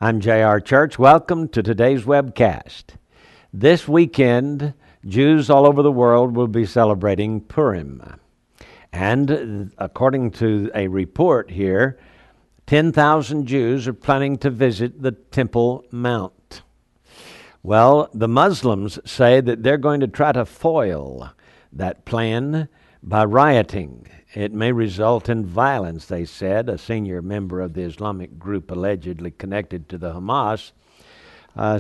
I'm J.R. Church. Welcome to today's webcast. This weekend, Jews all over the world will be celebrating Purim. And according to a report here, 10,000 Jews are planning to visit the Temple Mount. Well, the Muslims say that they're going to try to foil that plan by rioting. It may result in violence, they said. A senior member of the Islamic group allegedly connected to the Hamas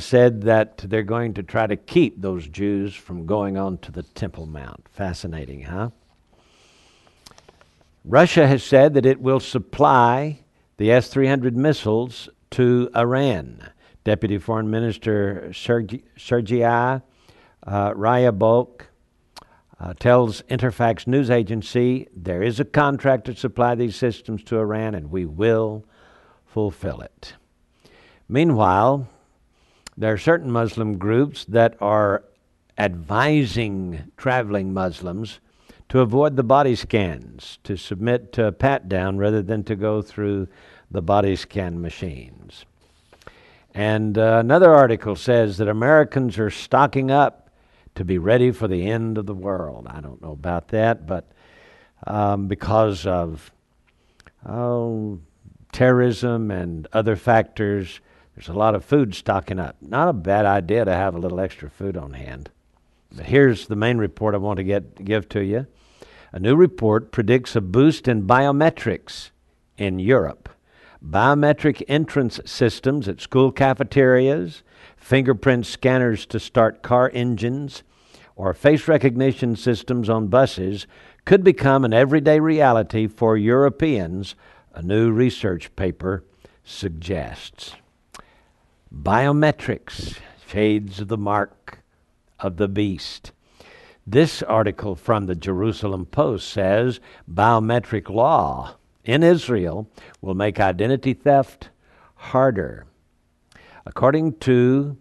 said that they're going to try to keep those Jews from going on to the Temple Mount. Fascinating, huh? Russia has said that it will supply the S-300 missiles to Iran. Deputy Foreign Minister Sergei Ryabok tells Interfax news agency there is a contract to supply these systems to Iran and we will fulfill it. Meanwhile, there are certain Muslim groups that are advising traveling Muslims to avoid the body scans, to submit to a pat-down rather than to go through the body scan machines. And another article says that Americans are stocking up to be ready for the end of the world. I don't know about that, but because of terrorism and other factors, there's a lot of food stocking up. Not a bad idea to have a little extra food on hand. But here's the main report I want to give to you. A new report predicts a boost in biometrics in Europe. Biometric entrance systems at school cafeterias, fingerprint scanners to start car engines, or face recognition systems on buses could become an everyday reality for Europeans, a new research paper suggests. Biometrics, shades of the mark of the beast. This article from the Jerusalem Post says biometric law in Israel will make identity theft harder. According to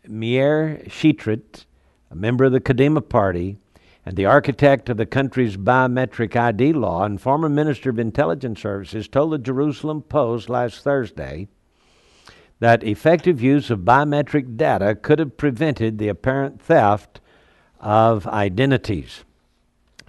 Meir Sheetrit, a member of the Kadima Party and the architect of the country's biometric ID law and former Minister of Intelligence Services, told the Jerusalem Post last Thursday that effective use of biometric data could have prevented the apparent theft of identities.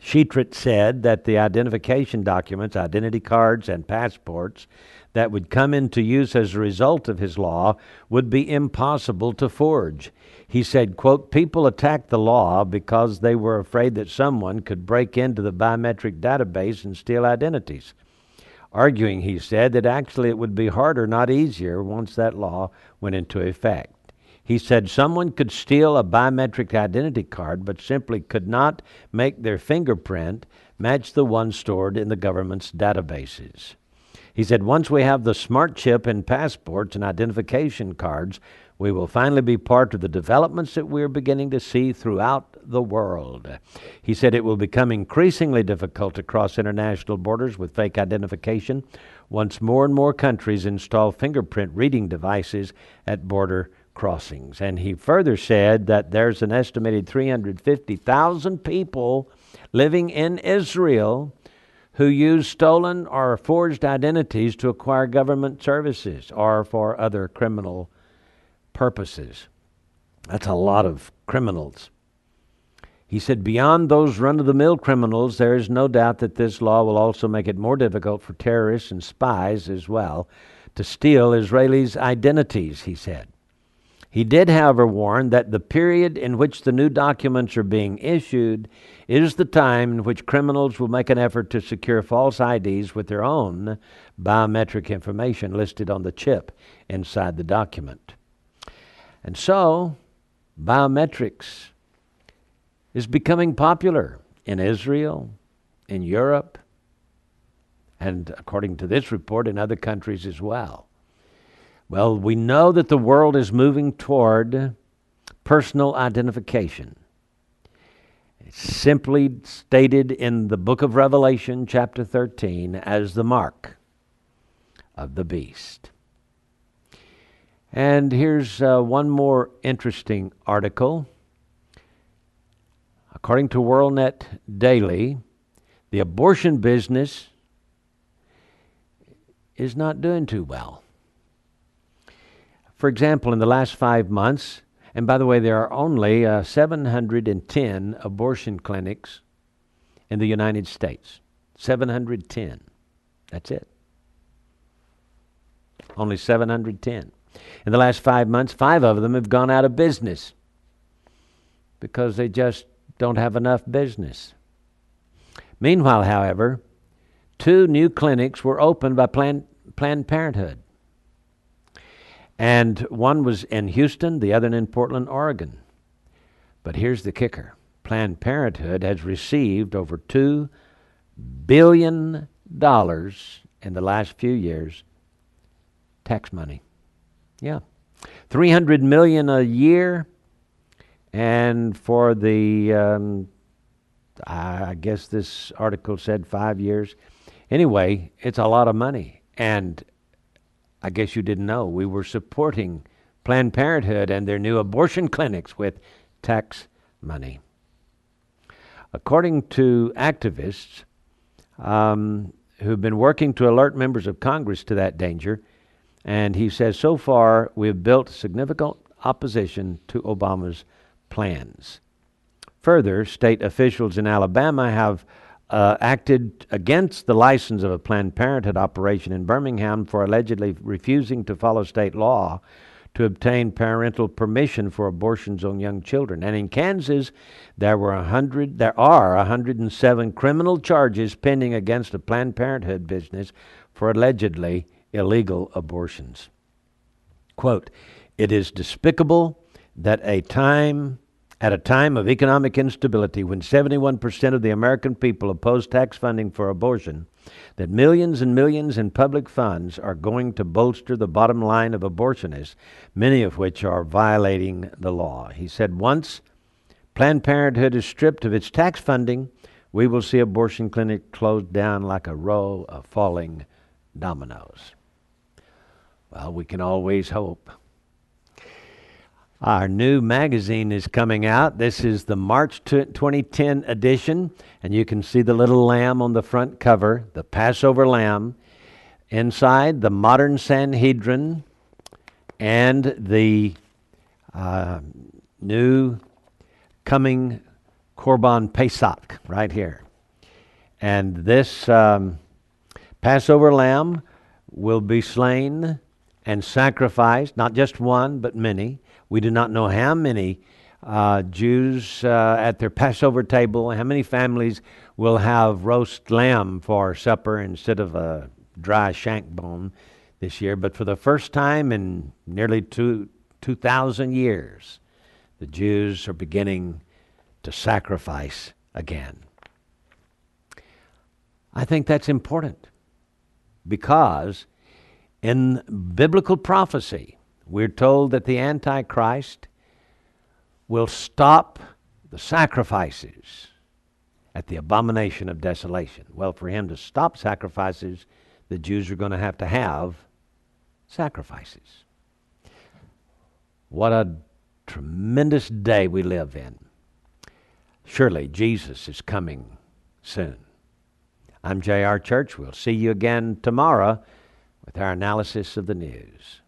Sheetrit said that the identification documents, identity cards, and passports that would come into use as a result of his law would be impossible to forge. He said, quote, people attacked the law because they were afraid that someone could break into the biometric database and steal identities. Arguing, he said, that actually it would be harder, not easier, once that law went into effect. He said someone could steal a biometric identity card but simply could not make their fingerprint match the one stored in the government's databases. He said once we have the smart chip in passports and identification cards, we will finally be part of the developments that we're beginning to see throughout the world. He said it will become increasingly difficult to cross international borders with fake identification once more and more countries install fingerprint reading devices at border crossings. And he further said that there's an estimated 350,000 people living in Israel who use stolen or forged identities to acquire government services or for other criminal purposes. That's a lot of criminals. He said beyond those run-of-the-mill criminals, there is no doubt that this law will also make it more difficult for terrorists and spies as well to steal Israelis' identities, he said. He did, however, warn that the period in which the new documents are being issued is the time in which criminals will make an effort to secure false IDs with their own biometric information listed on the chip inside the document. And so, biometrics is becoming popular in Israel, in Europe, and according to this report, in other countries as well. Well, we know that the world is moving toward personal identification. It's simply stated in the book of Revelation, chapter 13, as the mark of the beast. And here's one more interesting article. According to WorldNet Daily, the abortion business is not doing too well. For example, in the last 5 months, and by the way, there are only 710 abortion clinics in the United States. 710. That's it. Only 710. In the last 5 months, 5 of them have gone out of business because they just don't have enough business. Meanwhile, however, 2 new clinics were opened by Planned Parenthood. And one was in Houston, the other in Portland, Oregon. But here's the kicker. Planned Parenthood has received over $2 billion in the last few years tax money. Yeah. $300 million a year. And for the, I guess this article said 5 years. Anyway, it's a lot of money. And I guess you didn't know, we were supporting Planned Parenthood and their new abortion clinics with tax money. According to activists who've been working to alert members of Congress to that danger, and he says, so far we've built significant opposition to Obama's plans. Further, state officials in Alabama have acted against the license of a Planned Parenthood operation in Birmingham for allegedly refusing to follow state law to obtain parental permission for abortions on young children. And in Kansas, there are 107 criminal charges pending against a Planned Parenthood business for allegedly illegal abortions. Quote, "It is despicable that at a time of economic instability, when 71% of the American people oppose tax funding for abortion, that millions and millions in public funds are going to bolster the bottom line of abortionists, many of which are violating the law." He said, once Planned Parenthood is stripped of its tax funding, we will see abortion clinics closed down like a row of falling dominoes. Well, we can always hope. Our new magazine is coming out. This is the March 2010 edition, and you can see the little lamb on the front cover, the Passover lamb. Inside, the modern Sanhedrin and the new coming Korban Pesach right here. And this Passover lamb will be slain and sacrificed, not just one, but many. We do not know how many Jews at their Passover table, how many families will have roast lamb for supper instead of a dry shank bone this year. But for the first time in nearly 2,000 years, the Jews are beginning to sacrifice again. I think that's important because in biblical prophecy, we're told that the Antichrist will stop the sacrifices at the abomination of desolation. Well, for him to stop sacrifices, the Jews are going to have sacrifices. What a tremendous day we live in. Surely Jesus is coming soon. I'm J.R. Church. We'll see you again tomorrow with our analysis of the news.